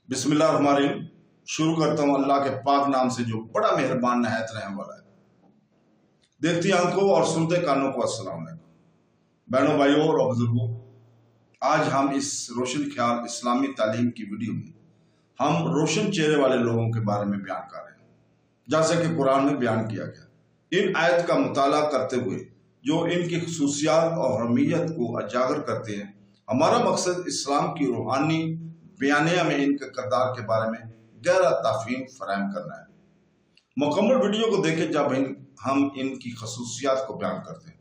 बिस्मिल्लाहिर्रहमानिर्रहीम। शुरू करता हूँ अल्लाह के पाक नाम से जो बड़ा मेहरबान नहायत रहने वाला है। देखती आंखों और सुनते कानों को अस्सलाम वालेकुम। बहनों, भाइयों और बुजुर्गों, आज हम इस रोशन ख्याल इस्लामी तालीम की वीडियो में हम रोशन चेहरे वाले लोगों के बारे में बयान कर रहे हैं, जैसे कि कुरान में बयान किया गया। इन आयत का मुताला करते हुए जो इनकी खसूसियात और अहमियत को उजागर करते हैं, हमारा मकसद इस्लाम की रूहानी बयानिया में इनके किरदार के बारे में गहरा ताफहीम फराहम करना है। मुकम्मल वीडियो को देखें जब हम इनकी खसूसियात को बयान करते हैं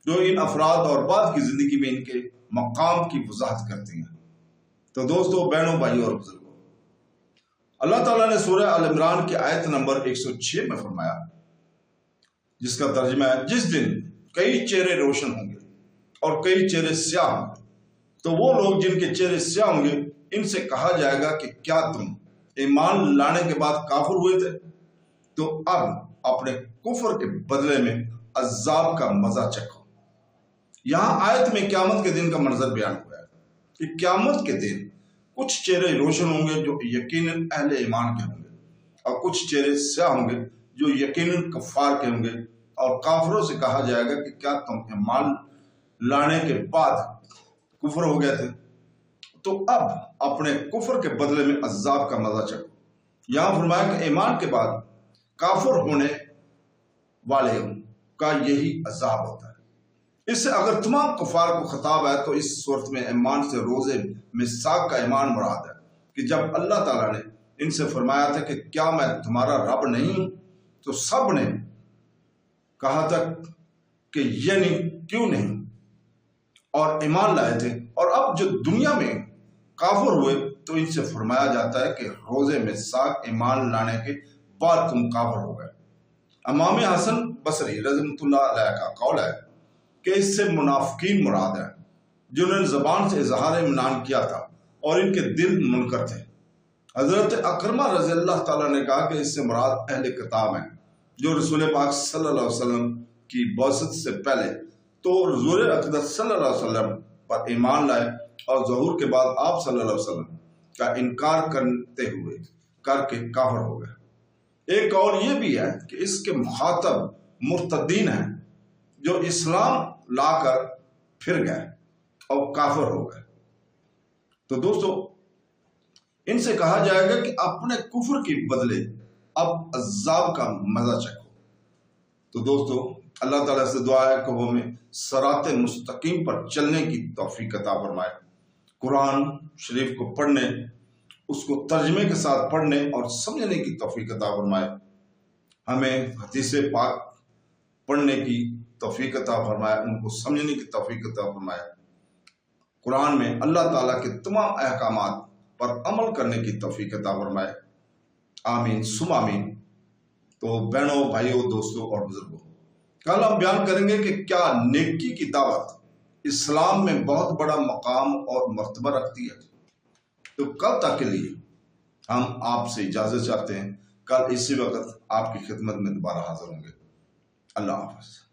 जो इन अफराद और बाद की जिंदगी में इनके मकाम की वजाहत करती हैं। तो दोस्तों, बहनों, भाइयों और बुजुर्गों, अल्लाह ताला ने सूरह अल इमरान की आयत नंबर 106 में फरमाया, जिसका तर्जुमा है, जिस दिन कई चेहरे रोशन होंगे और कई चेहरे स्याह होंगे, तो वो लोग जिनके चेहरे स्याह होंगे इनसे कहा जाएगा कि क्या तुम ईमान लाने के बाद काफिर हुए थे, तो अब अपने कुफर के बदले में अजाब का मजा चखो। यहां आयत में क़यामत के दिन का मंजर बयान हुआ है कि क़यामत के दिन कुछ चेहरे रोशन होंगे जो यकीनन अहले ईमान के होंगे और कुछ चेहरे स्याह होंगे जो यकीनन कफ़ार के होंगे, और काफिरों से कहा जाएगा कि क्या तुम ईमान लाने के बाद कुफर हो गए थे, तो अब अपने कुफर के बदले में अजाब का मजा चखो। यहां फरमाया कि ईमान के बाद काफिर होने वाले का यही अजाब होता है। इससे अगर तमाम कुफार को खिताब है तो इस सूरत में ईमान से रोजे मिसाक का ईमान मुराद है कि जब अल्लाह ताला ने इनसे फरमाया था कि क्या मैं तुम्हारा रब नहीं हूं, तो सब ने कहा था कि यानी क्यों नहीं, और ईमान लाए थे। और अब जो दुनिया में काफिर हुए तो इनसे फरमाया जाता है कि रोजे में साक ईमान लाने के बाद तुम काफिर हो गए। इमाम हसन बसरी रहमतुल्लाह अलैह का कौल है कि इससे मुनाफिकीन मुराद है जिन्होंने जबान से इजहार ईमान किया था और इनके दिल मुनकर थे। हजरत अकरमा रज़ी अल्लाह ताला ने कहा कि इससे मुराद अहले किताब हैं जो रसूल पाक सल्लल्लाहु अलैहि वसल्लम की बौसत से पहले तो हुज़ूर अक़दस सल्लल्लाहु अलैहि वसल्लम पर ईमान लाए और ज़हूर के बाद आप सल्लल्लाहु अलैहि वसल्लम का इनकार करके काफिर हो गए। एक और ये भी है कि इसके मुखातब मुर्तदीन हैं जो इस्लाम लाकर फिर गए और काफिर हो गए। तो दोस्तों, इनसे कहा जाएगा कि अपने कुफर के बदले अब अजाब का मजा चखो। तो दोस्तों, अल्लाह ताला से दुआ है कि वो हमें सराते मुस्तकीम पर चलने की तौफीक अता फरमाए। कुरान शरीफ को पढ़ने, उसको तर्जमे के साथ पढ़ने और समझने की तौफीक अता फरमाए। हमें हदीसे पाक पढ़ने की तौफीक अता फरमाए, उनको समझने की तौफीक अता फरमाए। कुरान में अल्लाह ताला के तमाम अहकामात पर अमल करने की तौफीक अता फरमाए। आमीन सुम आमीन। तो बहनों, भाइयों, दोस्तों और बुजुर्गों, कल हम बयान करेंगे कि क्या नेकी की दावत इस्लाम में बहुत बड़ा मकाम और मर्तबा रखती है। तो कल तक के लिए हम आपसे इजाजत चाहते हैं। कल इसी वक्त आपकी खिदमत में दोबारा हाजिर होंगे। अल्लाह हाफ़िज़।